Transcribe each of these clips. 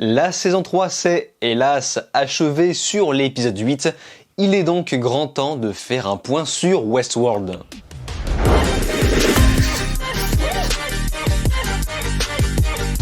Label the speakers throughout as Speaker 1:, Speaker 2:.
Speaker 1: La saison 3 s'est, hélas, achevée sur l'épisode 8. Il est donc grand temps de faire un point sur Westworld.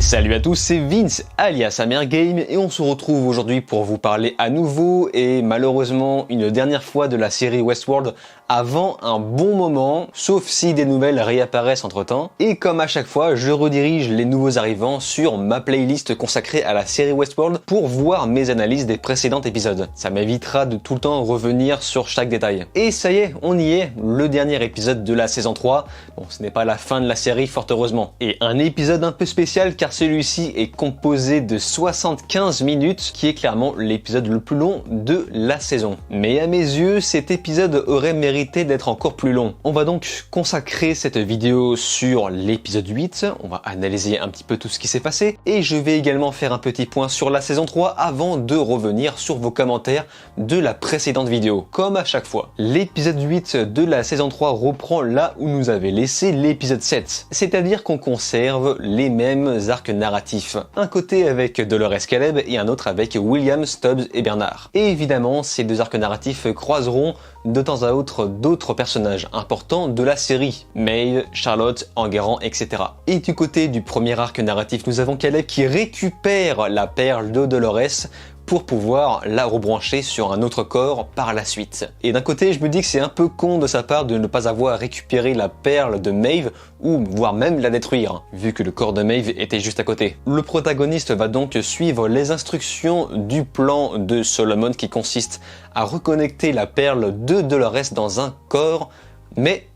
Speaker 1: Salut à tous, c'est Vince alias Amergame et on se retrouve aujourd'hui pour vous parler à nouveau et malheureusement une dernière fois de la série Westworld avant un bon moment, sauf si des nouvelles réapparaissent entre temps. Et comme à chaque fois, je redirige les nouveaux arrivants sur ma playlist consacrée à la série Westworld pour voir mes analyses des précédents épisodes. Ça m'évitera de tout le temps revenir sur chaque détail. Et ça y est, on y est, le dernier épisode de la saison 3. Bon, ce n'est pas la fin de la série, fort heureusement. Et un épisode un peu spécial car celui-ci est composé de 75 minutes, qui est clairement l'épisode le plus long de la saison. Mais à mes yeux, cet épisode aurait mérité d'être encore plus long. On va donc consacrer cette vidéo sur l'épisode 8, on va analyser un petit peu tout ce qui s'est passé, et je vais également faire un petit point sur la saison 3 avant de revenir sur vos commentaires de la précédente vidéo, comme à chaque fois. L'épisode 8 de la saison 3 reprend là où nous avait laissé l'épisode 7, c'est-à-dire qu'on conserve les mêmes arcs narratifs. Un côté avec Dolores Caleb et un autre avec William, Stubbs et Bernard. Et évidemment, ces deux arcs narratifs croiseront de temps à autre d'autres personnages importants de la série, Maeve, Charlotte, Enguerrand, etc. Et du côté du premier arc narratif, nous avons Caleb qui récupère la perle de Dolores pour pouvoir la rebrancher sur un autre corps par la suite. Et d'un côté, je me dis que c'est un peu con de sa part de ne pas avoir récupéré la perle de Maeve, ou voire même la détruire, vu que le corps de Maeve était juste à côté. Le protagoniste va donc suivre les instructions du plan de Solomon qui consiste à reconnecter la perle de Dolores dans un corps, mais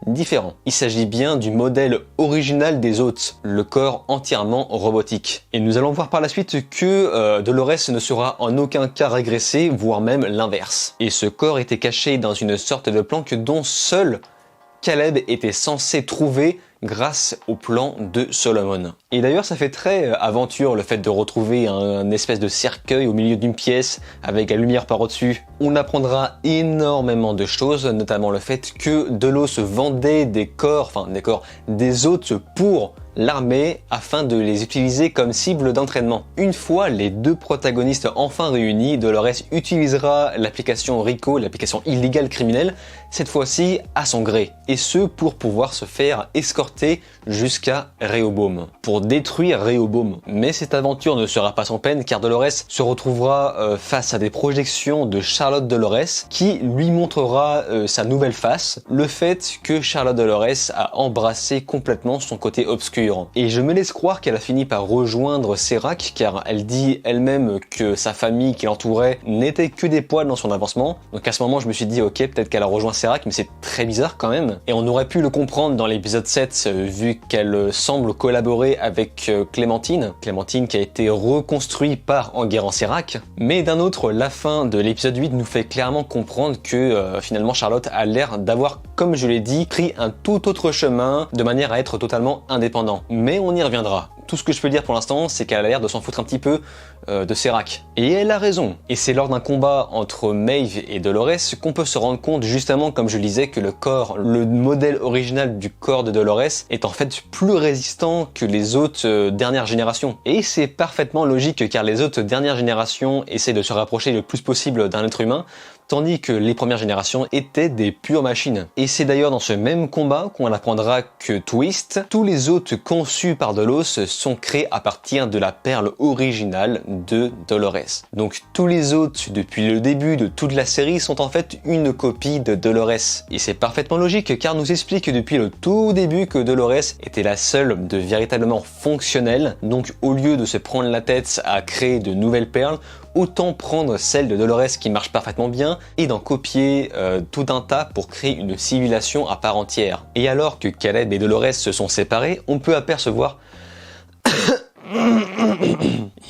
Speaker 1: différent. Il s'agit bien du modèle original des hôtes, le corps entièrement robotique. Et nous allons voir par la suite que Dolores ne sera en aucun cas régressé, voire même l'inverse. Et ce corps était caché dans une sorte de planque dont seul Caleb était censé trouver grâce au plan de Solomon. Et d'ailleurs ça fait très aventure le fait de retrouver un espèce de cercueil au milieu d'une pièce avec la lumière par au-dessus. On apprendra énormément de choses, notamment le fait que Delos vendait des hôtes pour l'armée afin de les utiliser comme cible d'entraînement. Une fois les deux protagonistes enfin réunis, Dolores utilisera l'application RICO, l'application illégale criminelle, cette fois-ci à son gré. Et ce pour pouvoir se faire escorter jusqu'à Rehoboam, pour détruire Rehoboam. Mais cette aventure ne sera pas sans peine car Dolores se retrouvera face à des projections de Charlotte Dolores qui lui montrera sa nouvelle face, le fait que Charlotte Dolores a embrassé complètement son côté obscur. Et je me laisse croire qu'elle a fini par rejoindre Serac car elle dit elle-même que sa famille qui l'entourait n'était que des poils dans son avancement. Donc à ce moment je me suis dit ok, peut-être qu'elle a rejoint Serac, mais c'est très bizarre quand même. Et on aurait pu le comprendre dans l'épisode 7 vu qu'elle semble collaborer avec Clémentine qui a été reconstruit par Enguerrand Serac. Mais d'un autre, la fin de l'épisode 8 nous fait clairement comprendre que finalement Charlotte a l'air d'avoir, comme je l'ai dit, pris un tout autre chemin de manière à être totalement indépendant. Mais on y reviendra. Tout ce que je peux dire pour l'instant, c'est qu'elle a l'air de s'en foutre un petit peu de Serac. Et elle a raison. Et c'est lors d'un combat entre Maeve et Dolores qu'on peut se rendre compte, justement comme je disais, que le modèle original du corps de Dolores est en fait plus résistant que les hôtes dernière génération. Et c'est parfaitement logique car les hôtes dernière génération essaient de se rapprocher le plus possible d'un être humain, tandis que les premières générations étaient des pures machines. Et c'est d'ailleurs dans ce même combat qu'on apprendra que Twist, tous les hôtes conçus par Delos sont créés à partir de la perle originale de Dolores. Donc tous les hôtes depuis le début de toute la série sont en fait une copie de Dolores. Et c'est parfaitement logique car nous explique depuis le tout début que Dolores était la seule de véritablement fonctionnelle. Donc au lieu de se prendre la tête à créer de nouvelles perles, autant prendre celle de Dolores qui marche parfaitement bien et d'en copier tout un tas pour créer une civilisation à part entière. Et alors que Caleb et Dolores se sont séparés, on peut apercevoir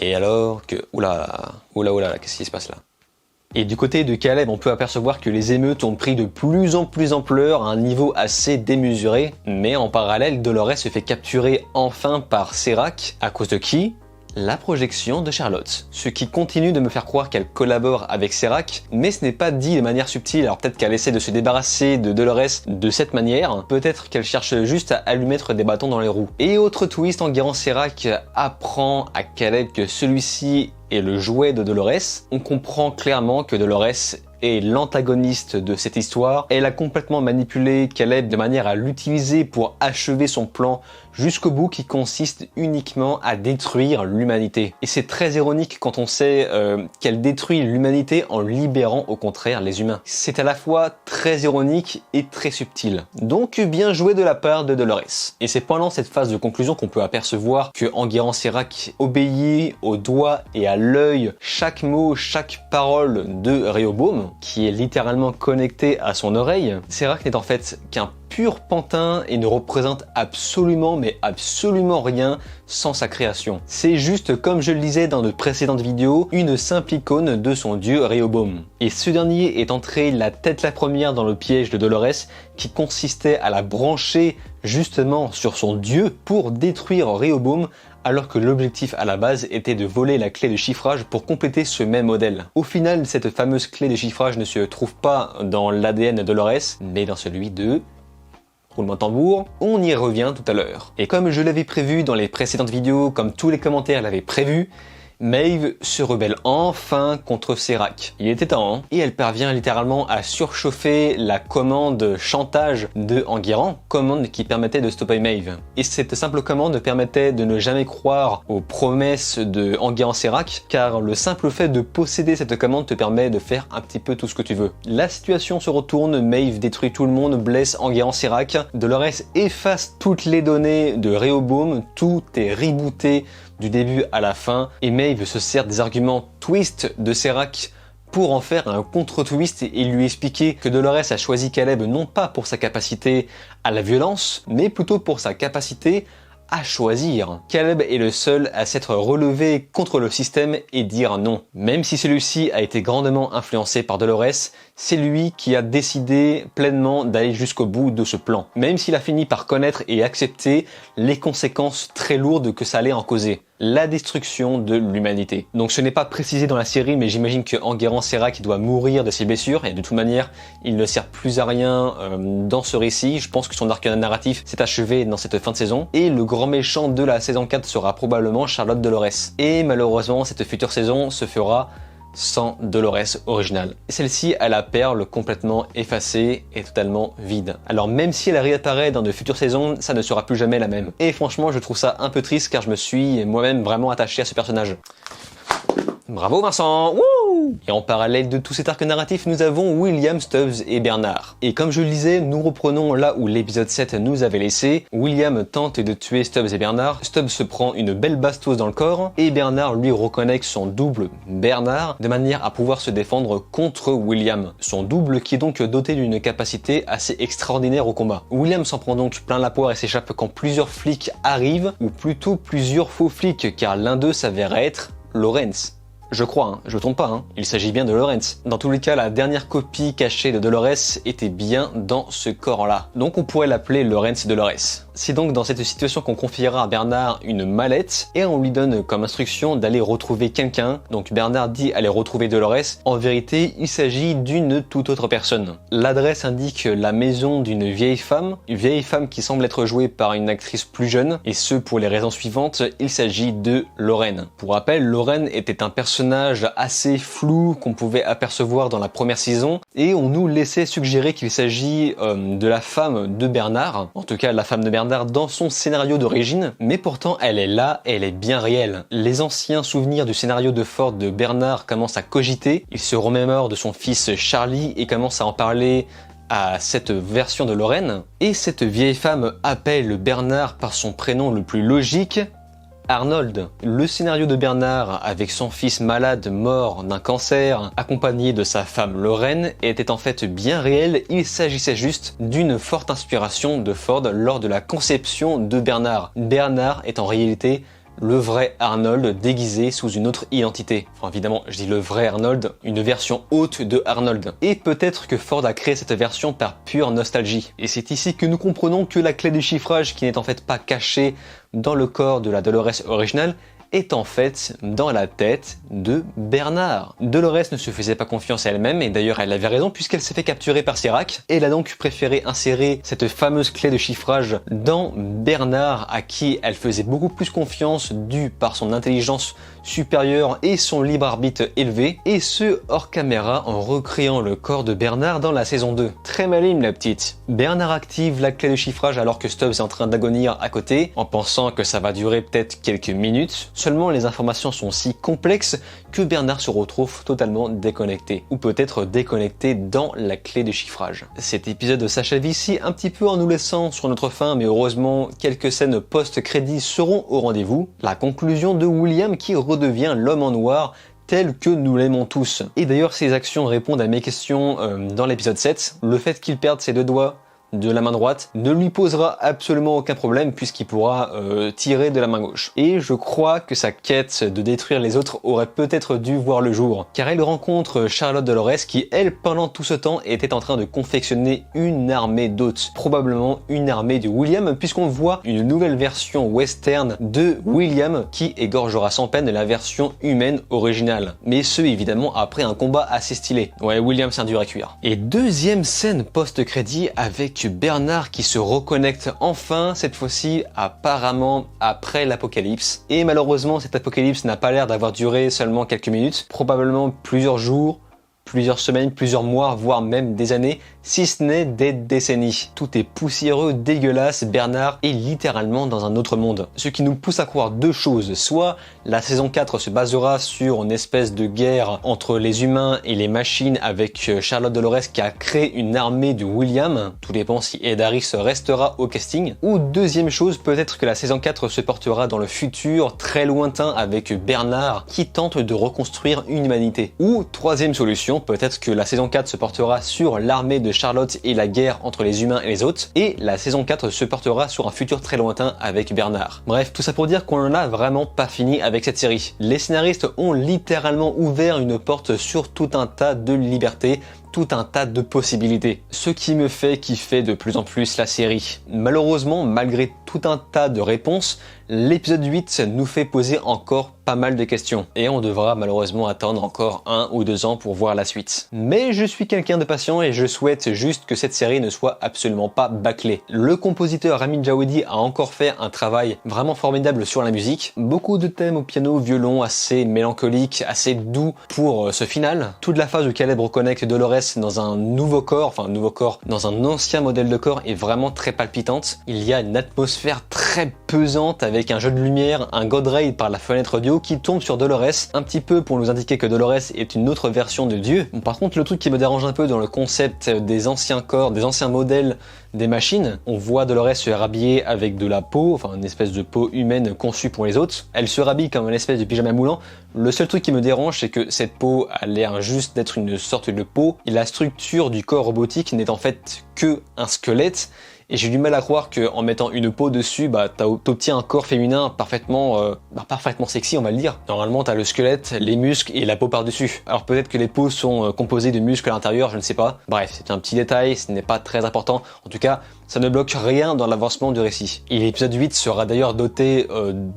Speaker 1: et alors que... Oula, qu'est-ce qui se passe là? Et du côté de Caleb, on peut apercevoir que les émeutes ont pris de plus en plus ampleur à un niveau assez démesuré, mais en parallèle, Dolores se fait capturer enfin par Serac, à cause de qui? la projection de Charlotte. Ce qui continue de me faire croire qu'elle collabore avec Serac, mais ce n'est pas dit de manière subtile, alors peut-être qu'elle essaie de se débarrasser de Dolores de cette manière, peut-être qu'elle cherche juste à lui mettre des bâtons dans les roues. Et autre twist, Enguerrand Serac apprend à Caleb que celui-ci est le jouet de Dolores. On comprend clairement que Dolores est l'antagoniste de cette histoire. Elle a complètement manipulé Caleb de manière à l'utiliser pour achever son plan jusqu'au bout, qui consiste uniquement à détruire l'humanité. Et c'est très ironique quand on sait qu'elle détruit l'humanité en libérant au contraire les humains. C'est à la fois très ironique et très subtil. Donc bien joué de la part de Dolores. Et c'est pendant cette phase de conclusion qu'on peut apercevoir que Enguerrand Serac obéit au doigt et à l'œil chaque mot, chaque parole de Rehoboam, qui est littéralement connecté à son oreille. Serac n'est en fait qu'un pur pantin et ne représente absolument mais absolument rien sans sa création. C'est juste, comme je le disais dans de précédentes vidéos, une simple icône de son dieu Rehoboam. Et ce dernier est entré la tête la première dans le piège de Dolores, qui consistait à la brancher justement sur son dieu pour détruire Rehoboam, alors que l'objectif à la base était de voler la clé de chiffrage pour compléter ce même modèle. Au final, cette fameuse clé de chiffrage ne se trouve pas dans l'ADN de Dolores, mais dans celui de... roulement de tambour, on y revient tout à l'heure. Et comme je l'avais prévu dans les précédentes vidéos, comme tous les commentaires l'avaient prévu, Maeve se rebelle enfin contre Serac. Il était temps, hein. Et elle parvient littéralement à surchauffer la commande chantage de Enguerrand, commande qui permettait de stopper Maeve. Et cette simple commande permettait de ne jamais croire aux promesses de Enguerrand Serac, car le simple fait de posséder cette commande te permet de faire un petit peu tout ce que tu veux. La situation se retourne, Maeve détruit tout le monde, blesse Enguerrand Serac, Dolores efface toutes les données de Rehoboam, tout est rebooté du début à la fin, et Maeve se sert des arguments twist de Serac pour en faire un contre-twist et lui expliquer que Dolores a choisi Caleb non pas pour sa capacité à la violence, mais plutôt pour sa capacité à choisir. Caleb est le seul à s'être relevé contre le système et dire non. Même si celui-ci a été grandement influencé par Dolores, c'est lui qui a décidé pleinement d'aller jusqu'au bout de ce plan. Même s'il a fini par connaître et accepter les conséquences très lourdes que ça allait en causer. La destruction de l'humanité. Donc ce n'est pas précisé dans la série, mais j'imagine que Enguerrand Serac doit mourir de ses blessures, et de toute manière, il ne sert plus à rien dans ce récit. Je pense que son arc narratif s'est achevé dans cette fin de saison, et le grand méchant de la saison 4 sera probablement Charlotte Dolores. Et malheureusement, cette future saison se fera sans Dolores originale. Celle-ci a la perle complètement effacée et totalement vide. Alors même si elle réapparaît dans de futures saisons, ça ne sera plus jamais la même. Et franchement, je trouve ça un peu triste car je me suis moi-même vraiment attaché à ce personnage. Bravo Vincent! Wouh! Et en parallèle de tout cet arc narratif, nous avons William, Stubbs et Bernard. Et comme je le disais, nous reprenons là où l'épisode 7 nous avait laissé. William tente de tuer Stubbs et Bernard, Stubbs se prend une belle bastos dans le corps, et Bernard lui reconnecte son double Bernard, de manière à pouvoir se défendre contre William. Son double qui est donc doté d'une capacité assez extraordinaire au combat. William s'en prend donc plein la poire et s'échappe quand plusieurs flics arrivent, ou plutôt plusieurs faux flics, car l'un d'eux s'avère être Lawrence. Je crois, hein, je me trompe pas, hein. Il s'agit bien de Lawrence. Dans tous les cas, la dernière copie cachée de Dolores était bien dans ce corps-là. Donc on pourrait l'appeler Lawrence Dolores. C'est donc dans cette situation qu'on confiera à Bernard une mallette et on lui donne comme instruction d'aller retrouver quelqu'un. Donc Bernard dit aller retrouver Dolores. En vérité, il s'agit d'une toute autre personne. L'adresse indique la maison d'une vieille femme qui semble être jouée par une actrice plus jeune, et ce pour les raisons suivantes, il s'agit de Lorraine. Pour rappel, Lorraine était un personnage assez flou qu'on pouvait apercevoir dans la première saison, et on nous laissait suggérer qu'il s'agit de la femme de Bernard, en tout cas la femme de Bernard dans son scénario d'origine, mais pourtant elle est là, elle est bien réelle. Les anciens souvenirs du scénario de Ford de Bernard commencent à cogiter, il se remémore de son fils Charlie et commence à en parler à cette version de Lorraine, et cette vieille femme appelle Bernard par son prénom le plus logique, Arnold. Le scénario de Bernard avec son fils malade mort d'un cancer accompagné de sa femme Lorraine était en fait bien réel, il s'agissait juste d'une forte inspiration de Ford lors de la conception de Bernard. Bernard est en réalité le vrai Arnold déguisé sous une autre identité. Enfin évidemment, je dis le vrai Arnold, une version haute de Arnold. Et peut-être que Ford a créé cette version par pure nostalgie. Et c'est ici que nous comprenons que la clé du chiffrage, qui n'est en fait pas cachée dans le corps de la Dolores originale, est en fait dans la tête de Bernard. Dolores ne se faisait pas confiance à elle-même et d'ailleurs elle avait raison puisqu'elle s'est fait capturer par Serac. Elle a donc préféré insérer cette fameuse clé de chiffrage dans Bernard à qui elle faisait beaucoup plus confiance dû par son intelligence supérieure et son libre arbitre élevé, et ce hors caméra en recréant le corps de Bernard dans la saison 2. Très maligne la petite. Bernard active la clé de chiffrage alors que Stubbs est en train d'agonir à côté, en pensant que ça va durer peut-être quelques minutes. Seulement les informations sont si complexes que Bernard se retrouve totalement déconnecté, ou peut-être déconnecté dans la clé de chiffrage. Cet épisode s'achève ici un petit peu en nous laissant sur notre faim, mais heureusement quelques scènes post-crédit seront au rendez-vous. La conclusion de William qui redevient l'homme en noir tel que nous l'aimons tous. Et d'ailleurs ses actions répondent à mes questions dans l'épisode 7. Le fait qu'il perde ses deux doigts de la main droite ne lui posera absolument aucun problème puisqu'il pourra tirer de la main gauche. Et je crois que sa quête de détruire les autres aurait peut-être dû voir le jour, car elle rencontre Charlotte Dolores qui, elle, pendant tout ce temps, était en train de confectionner une armée d'hôtes, probablement une armée de William, puisqu'on voit une nouvelle version western de William qui égorgera sans peine la version humaine originale. Mais ce, évidemment, après un combat assez stylé. Ouais, William, c'est un dur à cuire. Et deuxième scène post-crédit avec Bernard qui se reconnecte enfin, cette fois-ci apparemment après l'apocalypse. Et malheureusement cet apocalypse n'a pas l'air d'avoir duré seulement quelques minutes, probablement plusieurs jours, plusieurs semaines, plusieurs mois, voire même des années, si ce n'est des décennies. Tout est poussiéreux, dégueulasse, Bernard est littéralement dans un autre monde. Ce qui nous pousse à croire deux choses, soit la saison 4 se basera sur une espèce de guerre entre les humains et les machines avec Charlotte Dolores qui a créé une armée de William, tout dépend si Ed Harris restera au casting, ou deuxième chose, peut-être que la saison 4 se portera dans le futur très lointain avec Bernard qui tente de reconstruire une humanité. Ou troisième solution, peut-être que la saison 4 se portera sur l'armée de Charlotte et la guerre entre les humains et les autres, et la saison 4 se portera sur un futur très lointain avec Bernard. Bref, tout ça pour dire qu'on n'en a vraiment pas fini avec cette série. Les scénaristes ont littéralement ouvert une porte sur tout un tas de libertés, tout un tas de possibilités. Ce qui me fait kiffer de plus en plus la série. Malheureusement, malgré tout un tas de réponses, l'épisode 8 nous fait poser encore pas mal de questions. Et on devra malheureusement attendre encore 1 ou 2 ans pour voir la suite. Mais je suis quelqu'un de patient et je souhaite juste que cette série ne soit absolument pas bâclée. Le compositeur Ramin Djawadi a encore fait un travail vraiment formidable sur la musique. Beaucoup de thèmes au piano, violon, assez mélancoliques, assez doux pour ce final. Toute la phase où Caleb reconnecte Dolores dans un nouveau corps, dans un ancien modèle de corps est vraiment très palpitante. Il y a une atmosphère très pesante avec un jeu de lumière, un God Ray par la fenêtre audio qui tombe sur Dolores, un petit peu pour nous indiquer que Dolores est une autre version de Dieu. Bon, par contre, le truc qui me dérange un peu dans le concept des anciens corps, des anciens modèles des machines, on voit Dolores se rhabiller avec de la peau, enfin une espèce de peau humaine conçue pour les autres. Elle se rhabille comme une espèce de pyjama moulant. Le seul truc qui me dérange, c'est que cette peau a l'air juste d'être une sorte de peau et la structure du corps robotique n'est en fait que un squelette. Et j'ai du mal à croire qu'en mettant une peau dessus, t'obtiens un corps féminin parfaitement sexy, on va le dire. Normalement, t'as le squelette, les muscles et la peau par-dessus. Alors peut-être que les peaux sont composées de muscles à l'intérieur, je ne sais pas. Bref, c'est un petit détail, ce n'est pas très important. En tout cas, ça ne bloque rien dans l'avancement du récit. Et l'épisode 8 sera d'ailleurs doté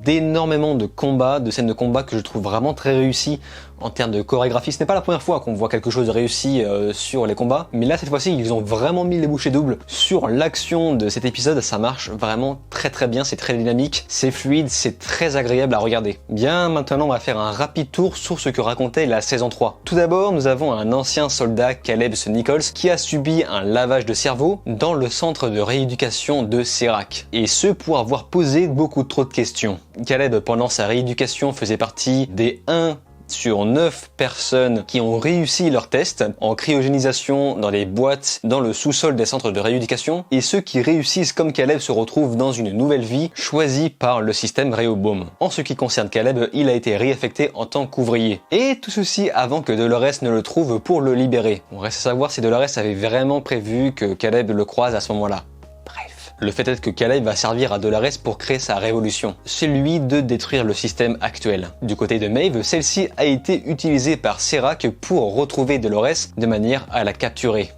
Speaker 1: d'énormément de combats, de scènes de combat que je trouve vraiment très réussies en termes de chorégraphie. Ce n'est pas la première fois qu'on voit quelque chose de réussi sur les combats, mais là cette fois-ci ils ont vraiment mis les bouchées doubles sur l'action de cet épisode. Ça marche vraiment très bien, c'est très dynamique, c'est fluide, c'est très agréable à regarder. Bien, maintenant on va faire un rapide tour sur ce que racontait la saison 3. Tout d'abord, nous avons un ancien soldat, Caleb Nichols, qui a subi un lavage de cerveau dans le centre de rééducation de Serac. Et ce pour avoir posé beaucoup trop de questions. Caleb, pendant sa rééducation, faisait partie des 1 sur 9 personnes qui ont réussi leur test en cryogénisation dans des boîtes dans le sous-sol des centres de rééducation, et ceux qui réussissent comme Caleb se retrouvent dans une nouvelle vie choisie par le système Rehoboam. En ce qui concerne Caleb, il a été réaffecté en tant qu'ouvrier. Et tout ceci avant que Dolores ne le trouve pour le libérer. On reste à savoir si Dolores avait vraiment prévu que Caleb le croise à ce moment-là. Le fait est que Caleb va servir à Dolores pour créer sa révolution, celui de détruire le système actuel. Du côté de Maeve, celle-ci a été utilisée par Serac pour retrouver Dolores de manière à la capturer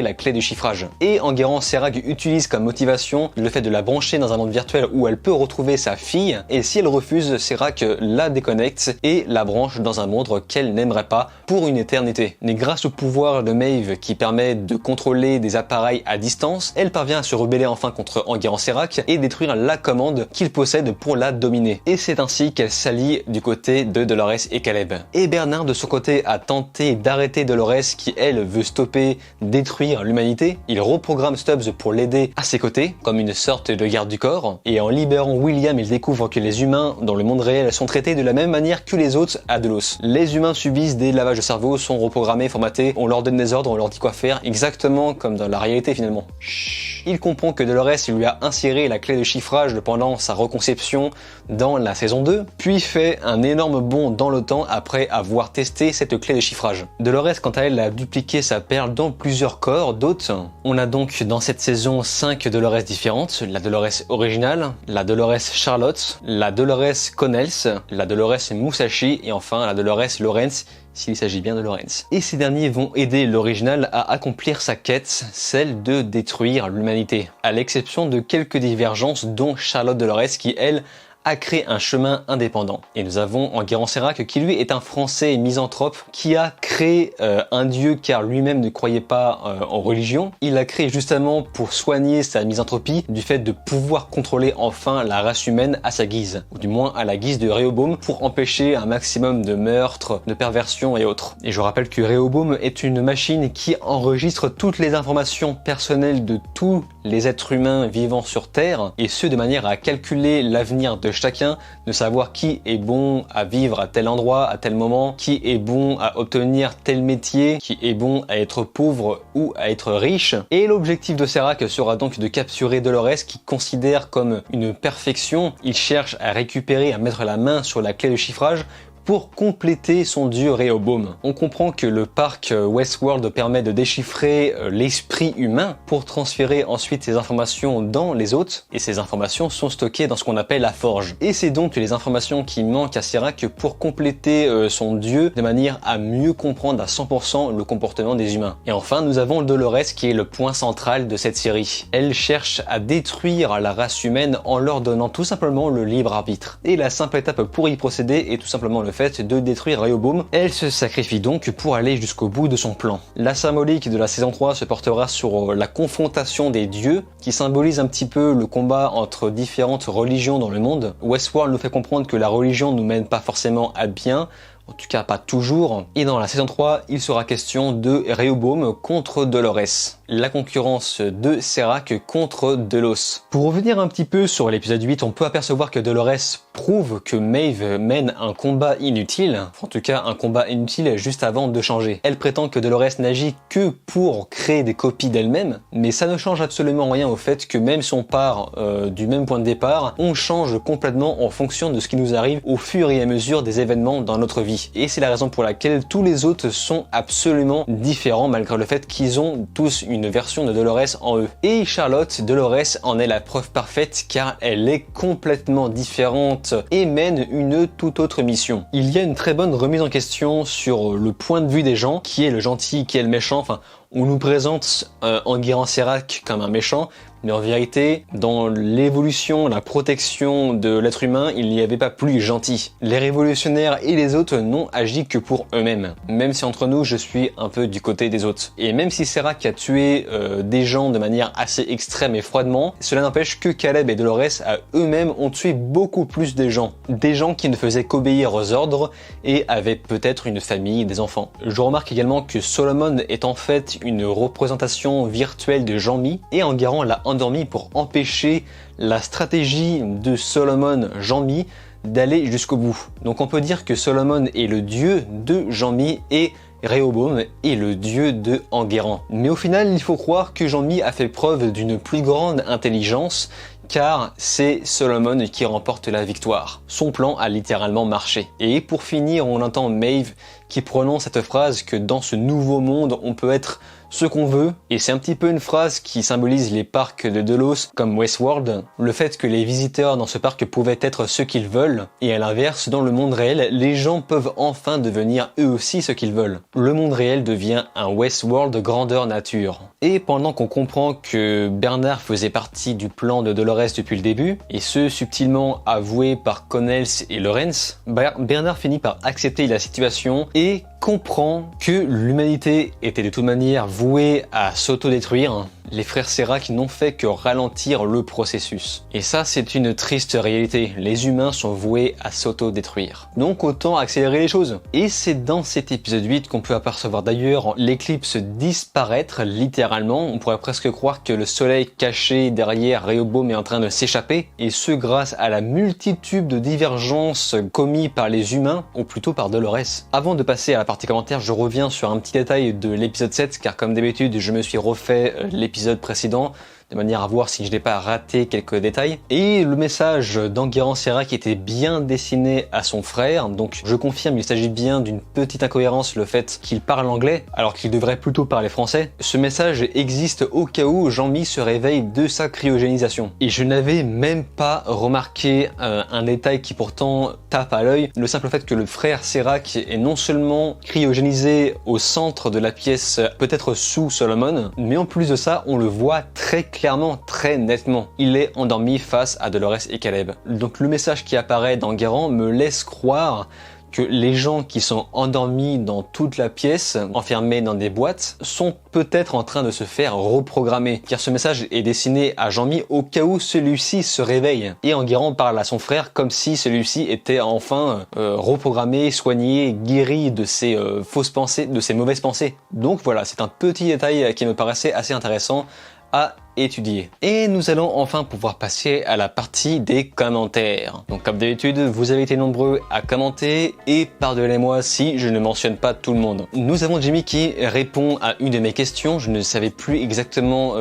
Speaker 1: la clé de chiffrage. Et Enguerrand, Serac utilise comme motivation le fait de la brancher dans un monde virtuel où elle peut retrouver sa fille, et si elle refuse, Serac la déconnecte et la branche dans un monde qu'elle n'aimerait pas pour une éternité. Mais grâce au pouvoir de Maeve qui permet de contrôler des appareils à distance, elle parvient à se rebeller enfin contre Enguerrand Serac et détruire la commande qu'il possède pour la dominer. Et c'est ainsi qu'elle s'allie du côté de Dolores et Caleb. Et Bernard de son côté a tenté d'arrêter Dolores qui elle veut stopper, détruire l'humanité. Il reprogramme Stubbs pour l'aider à ses côtés, comme une sorte de garde du corps. Et en libérant William, il découvre que les humains dans le monde réel sont traités de la même manière que les autres à Delos. Les humains subissent des lavages de cerveau, sont reprogrammés, formatés, on leur donne des ordres, on leur dit quoi faire, exactement comme dans la réalité finalement. Chut. Il comprend que Dolores lui a inséré la clé de chiffrage pendant sa reconception dans la saison 2, puis fait un énorme bond dans le temps après avoir testé cette clé de chiffrage. Dolores, quant à elle, a dupliqué sa perle dans plusieurs corps d'autres. On a donc dans cette saison 5 Dolores différentes, la Dolores originale, la Dolores Charlotte, la Dolores Connells, la Dolores Musashi et enfin la Dolores Lawrence, s'il s'agit bien de Lawrence. Et ces derniers vont aider l'original à accomplir sa quête, celle de détruire l'humanité, à l'exception de quelques divergences dont Charlotte Dolores qui, elle, a créé un chemin indépendant. Et nous avons Enguerrand Serac qui lui est un Français misanthrope qui a créé un dieu car lui-même ne croyait pas en religion. Il l'a créé justement pour soigner sa misanthropie du fait de pouvoir contrôler enfin la race humaine à sa guise, ou du moins à la guise de Rehoboam pour empêcher un maximum de meurtres, de perversions et autres. Et je rappelle que Rehoboam est une machine qui enregistre toutes les informations personnelles de tous les êtres humains vivant sur Terre, et ce de manière à calculer l'avenir de chacun, de savoir qui est bon à vivre à tel endroit, à tel moment, qui est bon à obtenir tel métier, qui est bon à être pauvre ou à être riche. Et l'objectif de Serac sera donc de capturer Dolores qui considère comme une perfection. Il cherche à récupérer, à mettre la main sur la clé de chiffrage pour compléter son dieu Rehoboam. On comprend que le parc Westworld permet de déchiffrer l'esprit humain pour transférer ensuite ces informations dans les autres, et ces informations sont stockées dans ce qu'on appelle la forge. Et c'est donc les informations qui manquent à Serac pour compléter son dieu de manière à mieux comprendre à 100% le comportement des humains. Et enfin, nous avons Dolores qui est le point central de cette série. Elle cherche à détruire la race humaine en leur donnant tout simplement le libre arbitre. Et la simple étape pour y procéder est tout simplement le fait de détruire Rehoboam. Elle se sacrifie donc pour aller jusqu'au bout de son plan. La symbolique de la saison 3 se portera sur la confrontation des dieux, qui symbolise un petit peu le combat entre différentes religions dans le monde. Westworld nous fait comprendre que la religion nous mène pas forcément à bien, en tout cas pas toujours, et dans la saison 3, il sera question de Rehoboam contre Dolores, la concurrence de Serac contre Delos. Pour revenir un petit peu sur l'épisode 8, on peut apercevoir que Dolores prouve que Maeve mène un combat inutile, en tout cas un combat inutile juste avant de changer. Elle prétend que Dolores n'agit que pour créer des copies d'elle-même, mais ça ne change absolument rien au fait que même si on part du même point de départ, on change complètement en fonction de ce qui nous arrive au fur et à mesure des événements dans notre vie. Et c'est la raison pour laquelle tous les autres sont absolument différents malgré le fait qu'ils ont tous une version de Dolores en eux. Et Charlotte Dolores en est la preuve parfaite car elle est complètement différente et mène une toute autre mission. Il y a une très bonne remise en question sur le point de vue des gens, qui est le gentil, qui est le méchant. Enfin, on nous présente Enguerrand Serac comme un méchant, mais en vérité, dans l'évolution, la protection de l'être humain, il n'y avait pas plus gentil. Les révolutionnaires et les autres n'ont agi que pour eux-mêmes. Même si entre nous, je suis un peu du côté des autres. Et même si Serac a tué des gens de manière assez extrême et froidement, cela n'empêche que Caleb et Dolores, à eux-mêmes, ont tué beaucoup plus de gens. Des gens qui ne faisaient qu'obéir aux ordres et avaient peut-être une famille, des enfants. Je remarque également que Solomon est en fait une représentation virtuelle de Jean-Mi, et Enguerrand l'a endormi pour empêcher la stratégie de Solomon Jean-Mi d'aller jusqu'au bout. Donc on peut dire que Solomon est le dieu de Jean-Mi et Rehoboam est le dieu de Enguerrand. Mais au final, il faut croire que Jean-Mi a fait preuve d'une plus grande intelligence, car c'est Solomon qui remporte la victoire. Son plan a littéralement marché. Et pour finir, on entend Maeve qui prononce cette phrase que dans ce nouveau monde, on peut être ce qu'on veut, et c'est un petit peu une phrase qui symbolise les parcs de Delos comme Westworld, le fait que les visiteurs dans ce parc pouvaient être ce qu'ils veulent, et à l'inverse, dans le monde réel, les gens peuvent enfin devenir eux aussi ce qu'ils veulent. Le monde réel devient un Westworld grandeur nature. Et pendant qu'on comprend que Bernard faisait partie du plan de Dolores depuis le début, et ce subtilement avoué par Connells et Lawrence, Bernard finit par accepter la situation et comprend que l'humanité était de toute manière vouée à s'autodétruire. Les frères Serac n'ont fait que ralentir le processus. Et ça, c'est une triste réalité. Les humains sont voués à s'autodétruire. Donc autant accélérer les choses. Et c'est dans cet épisode 8 qu'on peut apercevoir d'ailleurs l'éclipse disparaître, littéralement. On pourrait presque croire que le soleil caché derrière Rehoboam est en train de s'échapper. Et ce grâce à la multitude de divergences commises par les humains, ou plutôt par Dolores. Avant de passer à la partie commentaire, je reviens sur un petit détail de l'épisode 7, car comme d'habitude, je me suis refait l'épisode précédent de manière à voir si je n'ai pas raté quelques détails. Et le message d'Enguerrand Serac était bien destiné à son frère, donc je confirme, il s'agit bien d'une petite incohérence, le fait qu'il parle anglais alors qu'il devrait plutôt parler français. Ce message existe au cas où Jean-Mi se réveille de sa cryogénisation. Et je n'avais même pas remarqué un détail qui pourtant tape à l'œil, le simple fait que le frère Serac est non seulement cryogénisé au centre de la pièce, peut-être sous Solomon, mais en plus de ça, on le voit très clairement, très nettement. Il est endormi face à Dolores et Caleb. Donc le message qui apparaît d'Enguerrand me laisse croire que les gens qui sont endormis dans toute la pièce, enfermés dans des boîtes, sont peut-être en train de se faire reprogrammer. Car ce message est destiné à Jean-Mi au cas où celui-ci se réveille. Et Enguerrand parle à son frère comme si celui-ci était enfin reprogrammé, soigné, guéri de ses fausses pensées, de ses mauvaises pensées. Donc voilà, c'est un petit détail qui me paraissait assez intéressant à étudier. Et nous allons enfin pouvoir passer à la partie des commentaires. Donc comme d'habitude, vous avez été nombreux à commenter et pardonnez-moi si je ne mentionne pas tout le monde. Nous avons Jimmy qui répond à une de mes questions. Je ne savais plus exactement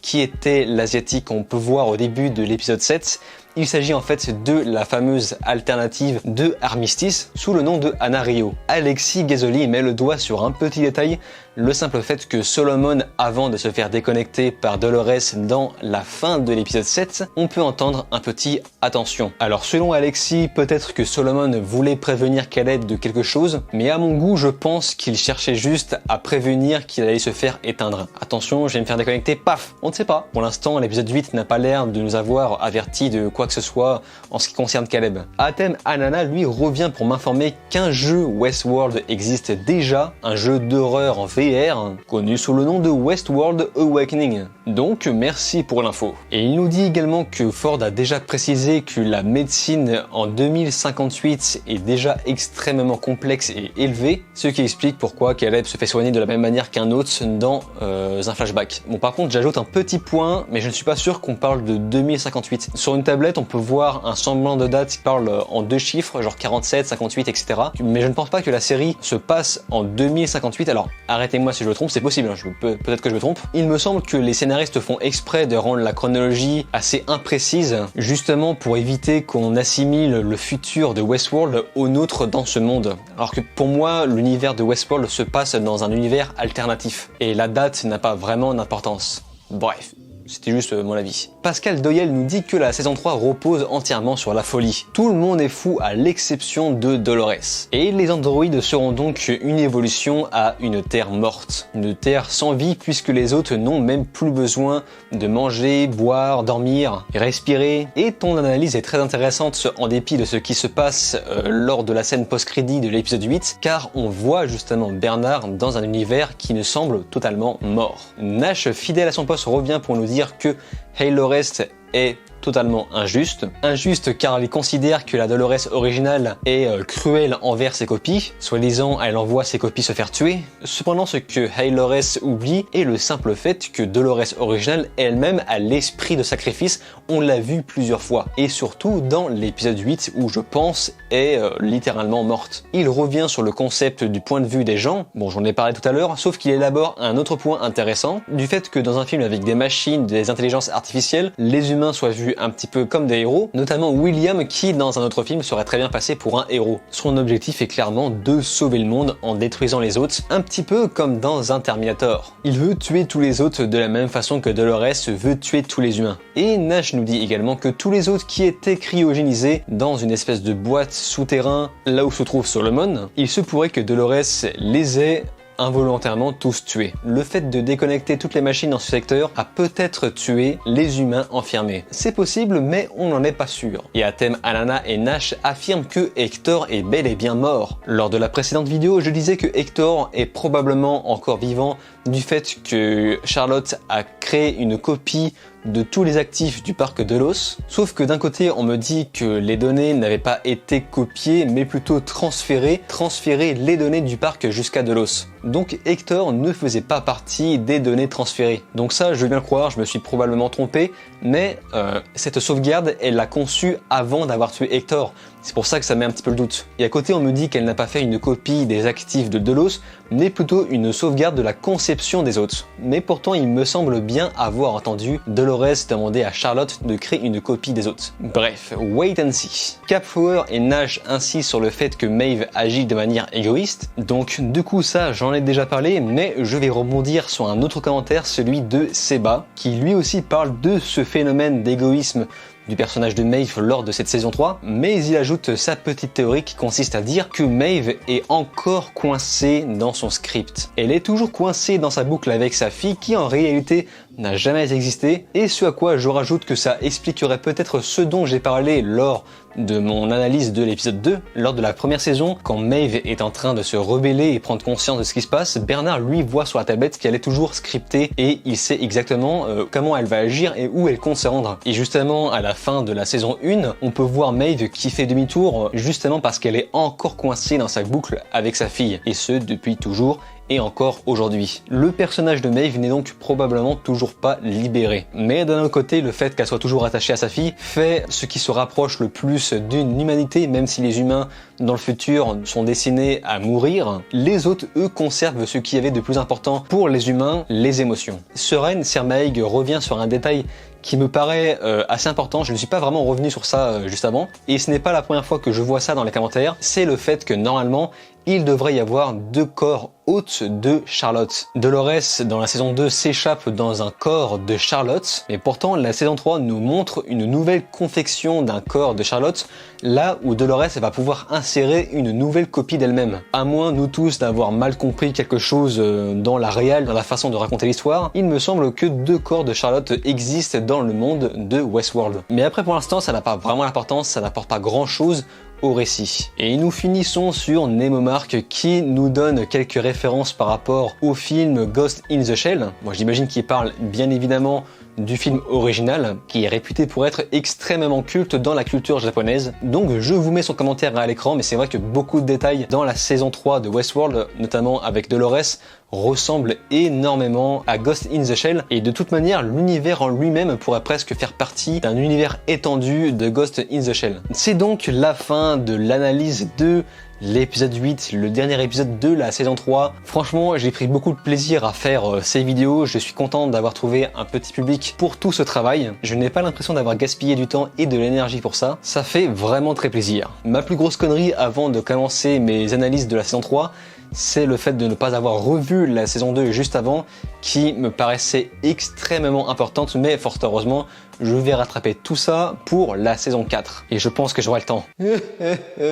Speaker 1: qui était l'asiatique qu'on peut voir au début de l'épisode 7. Il s'agit en fait de la fameuse alternative de Armistice sous le nom de Anna Rio. Alexis Gazzoli met le doigt sur un petit détail, le simple fait que Solomon, avant de se faire déconnecter par Dolores dans la fin de l'épisode 7, on peut entendre un petit « attention ». Alors selon Alexis, peut-être que Solomon voulait prévenir Caleb de quelque chose, mais à mon goût, je pense qu'il cherchait juste à prévenir qu'il allait se faire éteindre. Attention, je vais me faire déconnecter, paf, on ne sait pas. Pour l'instant, l'épisode 8 n'a pas l'air de nous avoir averti de quoi que ce soit en ce qui concerne Caleb. Atem Anana, lui, revient pour m'informer qu'un jeu Westworld existe déjà, un jeu d'horreur en VR, connu sous le nom de Westworld Awakening. Donc, merci pour l'info. Et il nous dit également que Ford a déjà précisé que la médecine en 2058 est déjà extrêmement complexe et élevée, ce qui explique pourquoi Caleb se fait soigner de la même manière qu'un autre dans un flashback. Bon, par contre, j'ajoute un petit point, mais je ne suis pas sûr qu'on parle de 2058. Sur une tablette, on peut voir un semblant de date qui parle en deux chiffres, genre 47, 58, etc. Mais je ne pense pas que la série se passe en 2058. Alors, arrêtez-moi si je me trompe, c'est possible, hein, peut-être que je me trompe. Il me semble que les scénaristes font exprès de rendre la chronologie assez imprécise, justement pour éviter qu'on assimile le futur de Westworld au nôtre dans ce monde. Alors que pour moi, l'univers de Westworld se passe dans un univers alternatif. Et la date n'a pas vraiment d'importance. Bref. C'était juste mon avis. Pascal Doyel nous dit que la saison 3 repose entièrement sur la folie. Tout le monde est fou à l'exception de Dolores. Et les androïdes seront donc une évolution à une Terre morte. Une Terre sans vie puisque les autres n'ont même plus besoin de manger, boire, dormir, respirer. Et ton analyse est très intéressante en dépit de ce qui se passe lors de la scène post-crédit de l'épisode 8 car on voit justement Bernard dans un univers qui ne semble totalement mort. Nash, fidèle à son poste, revient pour nous dire que Halo Rest est totalement injuste. Injuste car il considère que la Dolores originale est cruelle envers ses copies. Soi-disant, elle envoie ses copies se faire tuer. Cependant, ce que Dolores oublie est le simple fait que Dolores originale elle-même a l'esprit de sacrifice. On l'a vu plusieurs fois. Et surtout dans l'épisode 8 où je pense est littéralement morte. Il revient sur le concept du point de vue des gens. Bon, j'en ai parlé tout à l'heure, sauf qu'il élabore un autre point intéressant du fait que dans un film avec des machines, des intelligences artificielles, les humains soient vus vus un petit peu comme des héros, notamment William qui dans un autre film serait très bien passé pour un héros. Son objectif est clairement de sauver le monde en détruisant les autres, un petit peu comme dans un Terminator. Il veut tuer tous les autres de la même façon que Dolores veut tuer tous les humains. Et Nash nous dit également que tous les autres qui étaient cryogénisés dans une espèce de boîte souterrain là où se trouve Solomon, il se pourrait que Dolores les ait involontairement tous tués. Le fait de déconnecter toutes les machines dans ce secteur a peut-être tué les humains enfermés. C'est possible, mais on n'en est pas sûr. Et à thème, Alana et Nash affirment que Hector est bel et bien mort. Lors de la précédente vidéo, je disais que Hector est probablement encore vivant du fait que Charlotte a créé une copie de tous les actifs du parc Delos, sauf que d'un côté on me dit que les données n'avaient pas été copiées mais plutôt transférer les données du parc jusqu'à Delos. Donc Hector ne faisait pas partie des données transférées. Donc ça je veux bien le croire, je me suis probablement trompé, mais cette sauvegarde elle l'a conçue avant d'avoir tué Hector. C'est pour ça que ça met un petit peu le doute. Et à côté on me dit qu'elle n'a pas fait une copie des actifs de Delos, mais plutôt une sauvegarde de la conception des autres. Mais pourtant il me semble bien avoir entendu Dolores demander à Charlotte de créer une copie des autres. Bref, wait and see. Capflower et Nash insistent sur le fait que Maeve agit de manière égoïste, donc du coup ça j'en ai déjà parlé, mais je vais rebondir sur un autre commentaire, celui de Seba, qui lui aussi parle de ce phénomène d'égoïsme du personnage de Maeve lors de cette saison 3, mais il ajoute sa petite théorie qui consiste à dire que Maeve est encore coincée dans son script. Elle est toujours coincée dans sa boucle avec sa fille qui en réalité n'a jamais existé, et ce à quoi je rajoute que ça expliquerait peut-être ce dont j'ai parlé lors de mon analyse de l'épisode 2, lors de la première saison, quand Maeve est en train de se rebeller et prendre conscience de ce qui se passe, Bernard lui voit sur la tablette qu'elle est toujours scriptée et il sait exactement comment elle va agir et où elle compte se rendre. Et justement à la fin de la saison 1, on peut voir Maeve qui fait demi-tour justement parce qu'elle est encore coincée dans sa boucle avec sa fille, et ce depuis toujours et encore aujourd'hui. Le personnage de Maeve n'est donc probablement toujours pas libéré. Mais d'un autre côté, le fait qu'elle soit toujours attachée à sa fille fait ce qui se rapproche le plus d'une humanité, même si les humains dans le futur sont destinés à mourir. Les autres, eux, conservent ce qu'il y avait de plus important pour les humains, les émotions. Seren Sermaig revient sur un détail qui me paraît assez important. Je ne suis pas vraiment revenu sur ça juste avant, et ce n'est pas la première fois que je vois ça dans les commentaires, c'est le fait que normalement il devrait y avoir 2 corps hôtes de Charlotte. Dolores dans la saison 2 s'échappe dans un corps de Charlotte, mais pourtant la saison 3 nous montre une nouvelle confection d'un corps de Charlotte, là où Dolores va pouvoir insérer une nouvelle copie d'elle-même. À moins nous tous d'avoir mal compris quelque chose dans la réelle, dans la façon de raconter l'histoire, il me semble que 2 corps de Charlotte existent dans le monde de Westworld. Mais après pour l'instant ça n'a pas vraiment d'importance, ça n'apporte pas grand chose au récit. Et nous finissons sur Nemomark qui nous donne quelques références par rapport au film Ghost in the Shell. Moi j'imagine qu'il parle bien évidemment du film original, qui est réputé pour être extrêmement culte dans la culture japonaise. Donc je vous mets son commentaire à l'écran, mais c'est vrai que beaucoup de détails dans la saison 3 de Westworld, notamment avec Dolores, ressemblent énormément à Ghost in the Shell, et de toute manière l'univers en lui-même pourrait presque faire partie d'un univers étendu de Ghost in the Shell. C'est donc la fin de l'analyse de l'épisode 8, le dernier épisode de la saison 3. Franchement, j'ai pris beaucoup de plaisir à faire ces vidéos. Je suis content d'avoir trouvé un petit public pour tout ce travail. Je n'ai pas l'impression d'avoir gaspillé du temps et de l'énergie pour ça. Ça fait vraiment très plaisir. Ma plus grosse connerie avant de commencer mes analyses de la saison 3, c'est le fait de ne pas avoir revu la saison 2 juste avant, qui me paraissait extrêmement importante, mais fort heureusement, je vais rattraper tout ça pour la saison 4. Et je pense que j'aurai le temps.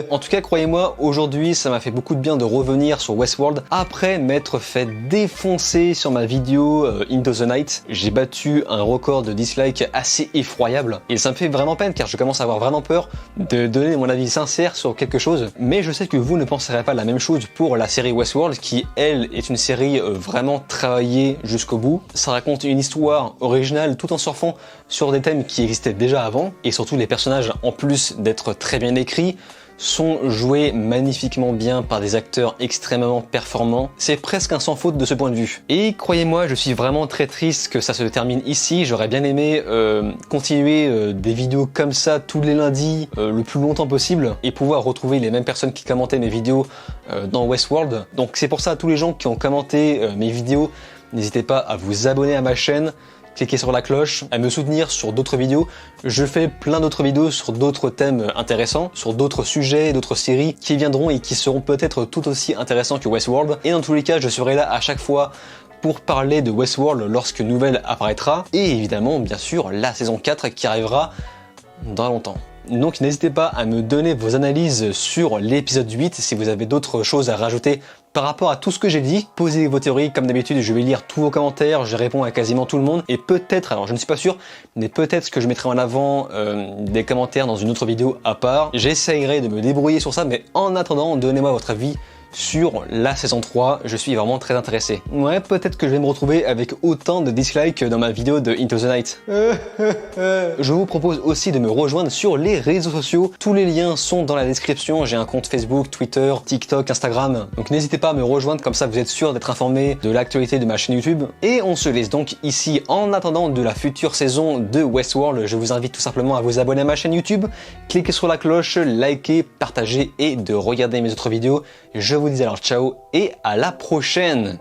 Speaker 1: En tout cas, croyez-moi, aujourd'hui, ça m'a fait beaucoup de bien de revenir sur Westworld après m'être fait défoncer sur ma vidéo Into the Night. J'ai battu un record de dislikes assez effroyable. Et ça me fait vraiment peine car je commence à avoir vraiment peur de donner mon avis sincère sur quelque chose. Mais je sais que vous ne penserez pas la même chose pour la série Westworld qui, elle, est une série vraiment travaillée jusqu'au bout. Ça raconte une histoire originale tout en surfant sur des thèmes qui existaient déjà avant, et surtout les personnages, en plus d'être très bien écrits, sont joués magnifiquement bien par des acteurs extrêmement performants. C'est presque un sans faute de ce point de vue. Et croyez-moi, je suis vraiment très triste que ça se termine ici. J'aurais bien aimé continuer des vidéos comme ça tous les lundis le plus longtemps possible et pouvoir retrouver les mêmes personnes qui commentaient mes vidéos dans Westworld. Donc c'est pour ça, tous les gens qui ont commenté mes vidéos, n'hésitez pas à vous abonner à ma chaîne, cliquer sur la cloche, à me soutenir sur d'autres vidéos. Je fais plein d'autres vidéos sur d'autres thèmes intéressants, sur d'autres sujets, d'autres séries qui viendront et qui seront peut-être tout aussi intéressants que Westworld. Et dans tous les cas, je serai là à chaque fois pour parler de Westworld lorsque nouvelle apparaîtra. Et évidemment, bien sûr, la saison 4 qui arrivera dans longtemps. Donc n'hésitez pas à me donner vos analyses sur l'épisode 8 si vous avez d'autres choses à rajouter par rapport à tout ce que j'ai dit. Posez vos théories, comme d'habitude, je vais lire tous vos commentaires, je réponds à quasiment tout le monde. Et peut-être, alors je ne suis pas sûr, mais peut-être que je mettrai en avant des commentaires dans une autre vidéo à part. J'essayerai de me débrouiller sur ça, mais en attendant, donnez-moi votre avis sur la saison 3, je suis vraiment très intéressé. Ouais, peut-être que je vais me retrouver avec autant de dislikes dans ma vidéo de Into the Night. Je vous propose aussi de me rejoindre sur les réseaux sociaux. Tous les liens sont dans la description. J'ai un compte Facebook, Twitter, TikTok, Instagram. Donc n'hésitez pas à me rejoindre, comme ça vous êtes sûr d'être informé de l'actualité de ma chaîne YouTube. Et on se laisse donc ici en attendant de la future saison de Westworld. Je vous invite tout simplement à vous abonner à ma chaîne YouTube, cliquez sur la cloche, likez, partagez et de regarder mes autres vidéos. Je vous dis alors ciao et à la prochaine!